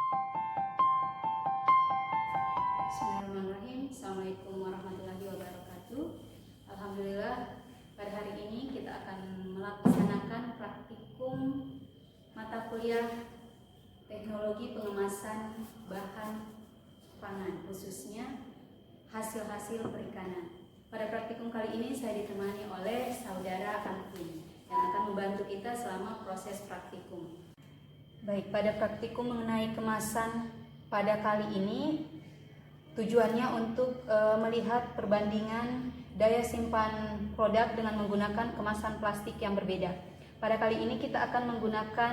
Bismillahirrahmanirrahim. Assalamualaikum warahmatullahi wabarakatuh. Alhamdulillah, pada hari ini kita akan melaksanakan praktikum mata kuliah teknologi pengemasan bahan pangan, khususnya hasil-hasil perikanan. Pada praktikum kali ini saya ditemani oleh saudara Alvin yang akan membantu kita selama proses praktikum. Baik, pada praktikum mengenai kemasan pada kali ini tujuannya untuk melihat perbandingan daya simpan produk dengan menggunakan kemasan plastik yang berbeda. Pada kali ini kita akan menggunakan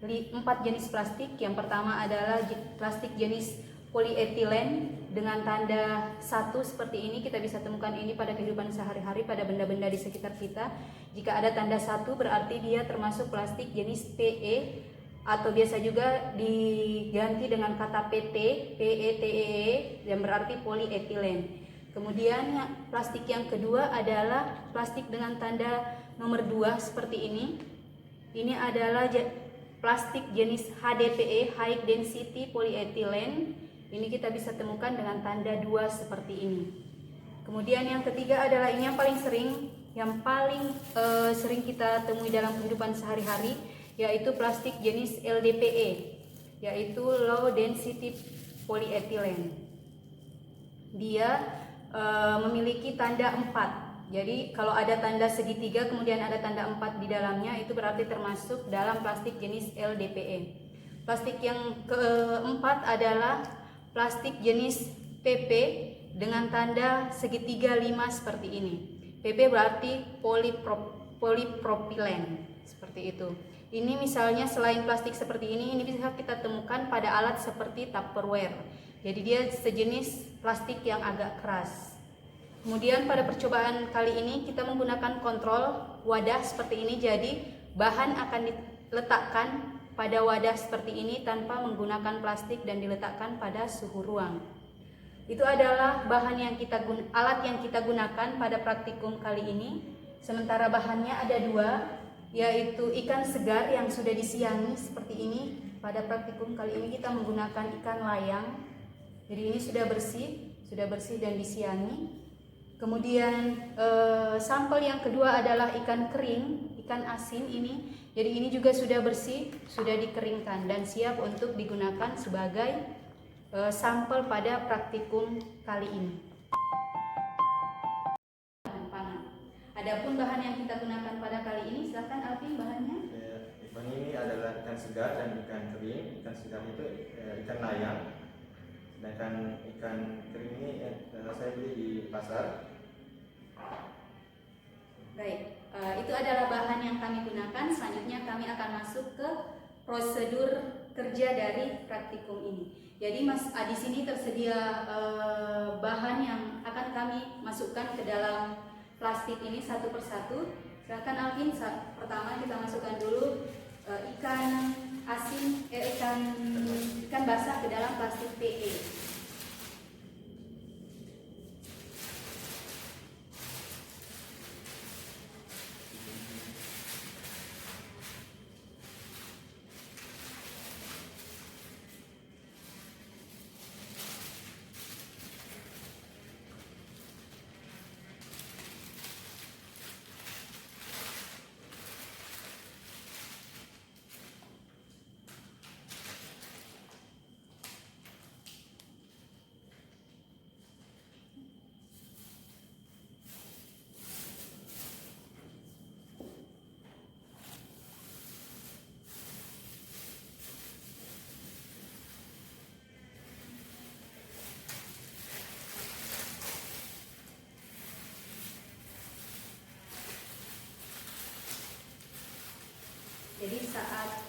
4 jenis plastik. Yang pertama adalah plastik jenis polietilen dengan tanda 1 seperti ini. Kita bisa temukan ini pada kehidupan sehari-hari pada benda-benda di sekitar kita. Jika ada tanda 1 berarti dia termasuk plastik jenis PE, atau biasa juga diganti dengan kata PT, PETEE, yang berarti polietilen. Kemudian plastik yang kedua adalah plastik dengan tanda nomor 2 seperti ini. Ini adalah plastik jenis HDPE, High Density Polyethylene. Ini kita bisa temukan dengan tanda 2 seperti ini. Kemudian yang ketiga adalah ini yang paling sering kita temui dalam kehidupan sehari-hari, yaitu plastik jenis LDPE, yaitu Low Density Polyethylene. Dia memiliki tanda 4. Jadi kalau ada tanda segitiga kemudian ada tanda 4 di dalamnya, itu berarti termasuk dalam plastik jenis LDPE. Plastik yang keempat adalah plastik jenis PP dengan tanda segitiga 5 seperti ini. PP berarti polypropylen, seperti itu. Ini misalnya selain plastik seperti ini bisa kita temukan pada alat seperti Tupperware. Jadi dia sejenis plastik yang agak keras. Kemudian pada percobaan kali ini kita menggunakan kontrol wadah seperti ini. Jadi bahan akan diletakkan pada wadah seperti ini tanpa menggunakan plastik dan diletakkan pada suhu ruang. Itu adalah alat yang kita gunakan pada praktikum kali ini. Sementara bahannya ada 2, yaitu ikan segar yang sudah disiangi seperti ini. Pada praktikum kali ini kita menggunakan ikan layang. Jadi ini sudah bersih dan disiangi. Kemudian sampel yang kedua adalah ikan kering, ikan asin ini. Jadi ini juga sudah bersih, sudah dikeringkan dan siap untuk digunakan sebagai sampel pada praktikum kali ini. Adapun bahan yang kita gunakan pada kali ini, silakan Alvin bahannya. Bahan ini adalah ikan segar dan ikan kering. Ikan segar itu ikan layang, sedangkan ikan kering ini saya beli di pasar. Baik, itu adalah bahan yang kami gunakan. Selanjutnya kami akan masuk ke prosedur kerja dari praktikum ini. Jadi di sini tersedia bahan yang akan kami masukkan ke dalam plastik ini satu persatu. Silakan Alvin, pertama kita masukkan dulu ikan asin, ikan basah ke dalam plastik PE. Jadi saat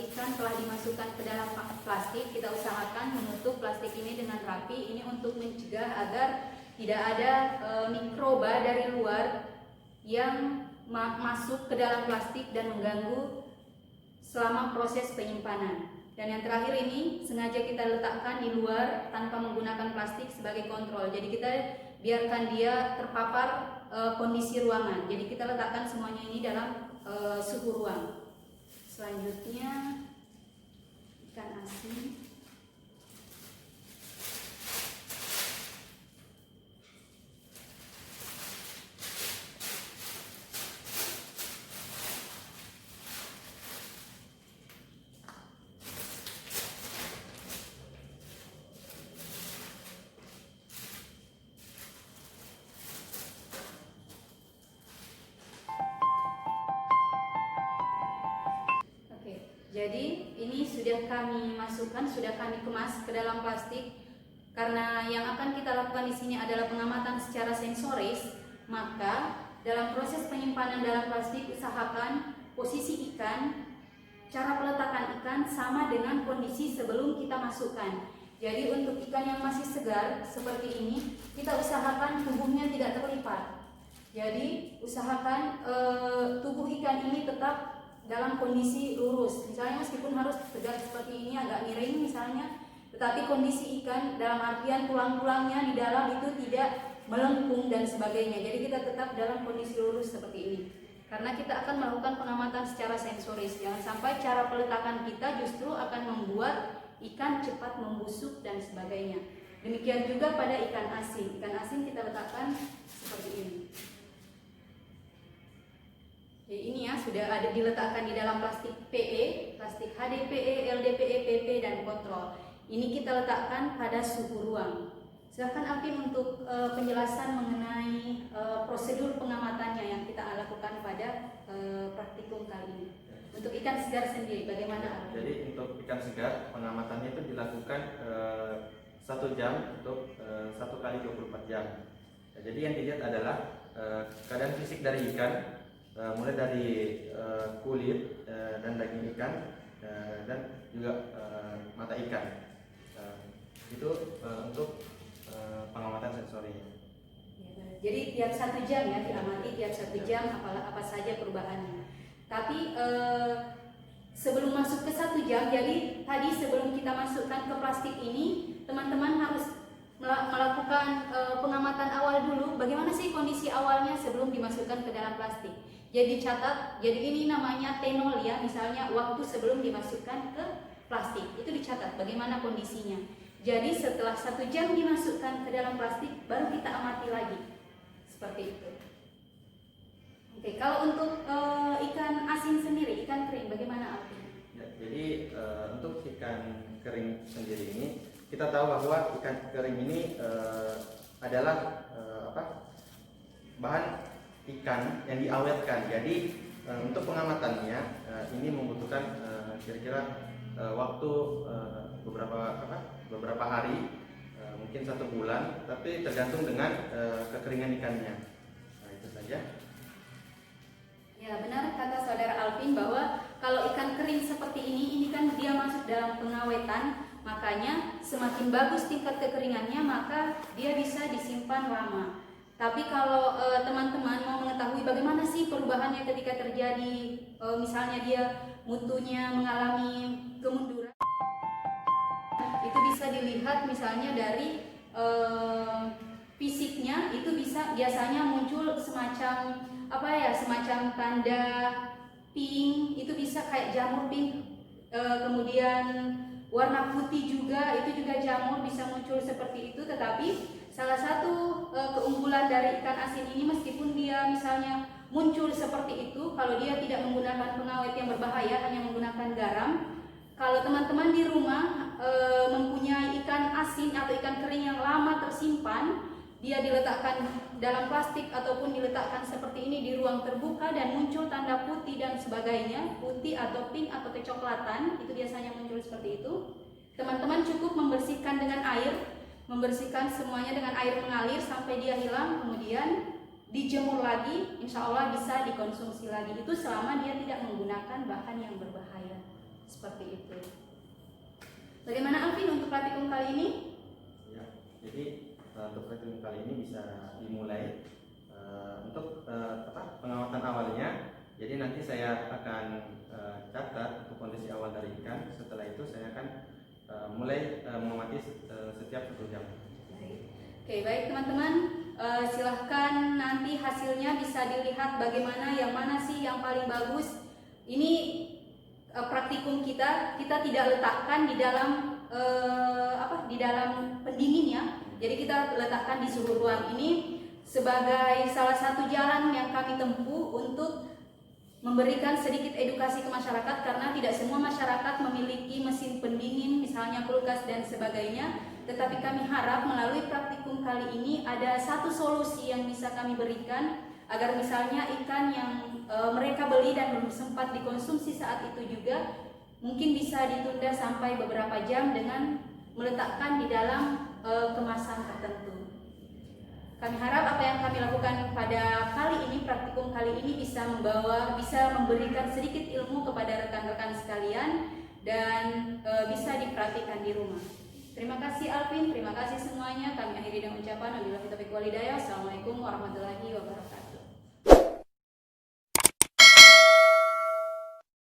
ikan telah dimasukkan ke dalam plastik, kita usahakan menutup plastik ini dengan rapi. Ini untuk mencegah agar tidak ada mikroba dari luar yang masuk ke dalam plastik dan mengganggu selama proses penyimpanan. Dan yang terakhir ini sengaja kita letakkan di luar tanpa menggunakan plastik sebagai kontrol. Jadi kita biarkan dia terpapar kondisi ruangan. Jadi kita letakkan semuanya ini dalam suhu ruang. Selanjutnya ikan asin. Jadi ini sudah kami masukkan, sudah kami kemas ke dalam plastik. Karena yang akan kita lakukan di sini adalah pengamatan secara sensoris, maka dalam proses penyimpanan dalam plastik usahakan posisi ikan, cara peletakan ikan sama dengan kondisi sebelum kita masukkan. Jadi untuk ikan yang masih segar seperti ini, kita usahakan tubuhnya tidak terlipat. Jadi usahakan tubuh ikan ini tetap dalam kondisi lurus. Misalnya meskipun harus tegak seperti ini, agak miring misalnya, tetapi kondisi ikan dalam artian tulang-tulangnya di dalam itu tidak melengkung dan sebagainya. Jadi kita tetap dalam kondisi lurus seperti ini. Karena kita akan melakukan pengamatan secara sensoris. Jangan sampai cara peletakan kita justru akan membuat ikan cepat membusuk dan sebagainya. Demikian juga pada ikan asin. Ikan asin kita letakkan seperti ini. Jadi ini ya sudah ada diletakkan di dalam plastik PE, plastik HDPE, LDPE, PP dan kontrol. Ini kita letakkan pada suhu ruang. Silakan Alvin untuk penjelasan mengenai prosedur pengamatannya yang kita lakukan pada praktikum kali ini. Untuk ikan segar sendiri, bagaimana Alvin? Jadi untuk ikan segar pengamatannya itu dilakukan 1 jam untuk 1 kali 24 jam. Nah, jadi yang dilihat adalah keadaan fisik dari ikan, mulai dari kulit dan daging ikan dan juga mata ikan. Itu untuk pengamatan sensorinya. Jadi tiap 1 jam ya diamati, tiap 1 jam apa saja perubahannya. Tapi sebelum masuk ke 1 jam, jadi tadi sebelum kita masukkan ke plastik ini, teman-teman harus melakukan pengamatan awal dulu. Bagaimana sih kondisi awalnya sebelum dimasukkan ke dalam plastik? Jadi catat. Jadi ini namanya T0 ya, misalnya waktu sebelum dimasukkan ke plastik itu dicatat bagaimana kondisinya. Jadi setelah 1 jam dimasukkan ke dalam plastik, baru kita amati lagi. Seperti itu. Oke, kalau untuk ikan asin sendiri, ikan kering, bagaimana Alvin? Ya, jadi untuk ikan kering sendiri ini, kita tahu bahwa ikan kering ini adalah bahan ikan yang diawetkan. Jadi untuk pengamatannya ini membutuhkan kira-kira waktu beberapa hari, mungkin 1 bulan, tapi tergantung dengan kekeringan ikannya. Nah, itu saja. Ya, benar kata saudara Alvin bahwa kalau ikan kering seperti ini kan dia masuk dalam pengawetan, makanya semakin bagus tingkat kekeringannya maka dia bisa disimpan lama. Tapi kalau teman-teman mau mengetahui bagaimana sih perubahannya ketika terjadi, misalnya dia mutunya mengalami kemunduran, itu bisa dilihat misalnya dari fisiknya, itu biasanya muncul semacam semacam tanda pink, itu bisa kayak jamur pink, kemudian warna putih juga, itu juga jamur bisa muncul seperti itu. Tetapi salah satu keunggulan dari ikan asin ini, meskipun dia misalnya muncul seperti itu, kalau dia tidak menggunakan pengawet yang berbahaya, hanya menggunakan garam, kalau teman-teman di rumah mempunyai ikan asin atau ikan kering yang lama tersimpan, dia diletakkan dalam plastik ataupun diletakkan seperti ini di ruang terbuka dan muncul tanda putih dan sebagainya, putih atau pink atau kecoklatan, itu biasanya muncul seperti itu. Teman-teman cukup membersihkan dengan air, membersihkan semuanya dengan air mengalir sampai dia hilang, kemudian dijemur lagi, insya Allah bisa dikonsumsi lagi. Itu selama dia tidak menggunakan bahan yang berbahaya. Seperti itu. Bagaimana Alvin untuk praktikum kali ini? Ya, jadi untuk praktikum kali ini bisa dimulai untuk pengamatan awalnya. Jadi nanti saya akan catat untuk kondisi awal dari ikan. Setelah itu saya akan mulai mengamati setiap 1 jam. Oke, baik teman-teman, silahkan nanti hasilnya bisa dilihat bagaimana, yang mana sih yang paling bagus. Ini praktikum kita tidak letakkan di dalam di dalam pendingin ya. Jadi kita letakkan di suhu ruang ini sebagai salah satu jalan yang kami tempuh untuk memberikan sedikit edukasi ke masyarakat, karena tidak semua masyarakat memiliki mesin pendingin, misalnya kulkas dan sebagainya. Tetapi kami harap melalui praktikum kali ini ada satu solusi yang bisa kami berikan agar misalnya ikan yang mereka beli dan belum sempat dikonsumsi saat itu juga mungkin bisa ditunda sampai beberapa jam dengan meletakkan di dalam kemasan tertentu. Kami harap apa yang kami lakukan pada kali ini, praktikum kali ini bisa memberikan sedikit ilmu kepada rekan-rekan sekalian dan bisa diperhatikan di rumah. Terima kasih Alvin, terima kasih semuanya. Kami akhiri dengan ucapan wabillahi taufiq wal hidayah. Assalamualaikum warahmatullahi wabarakatuh.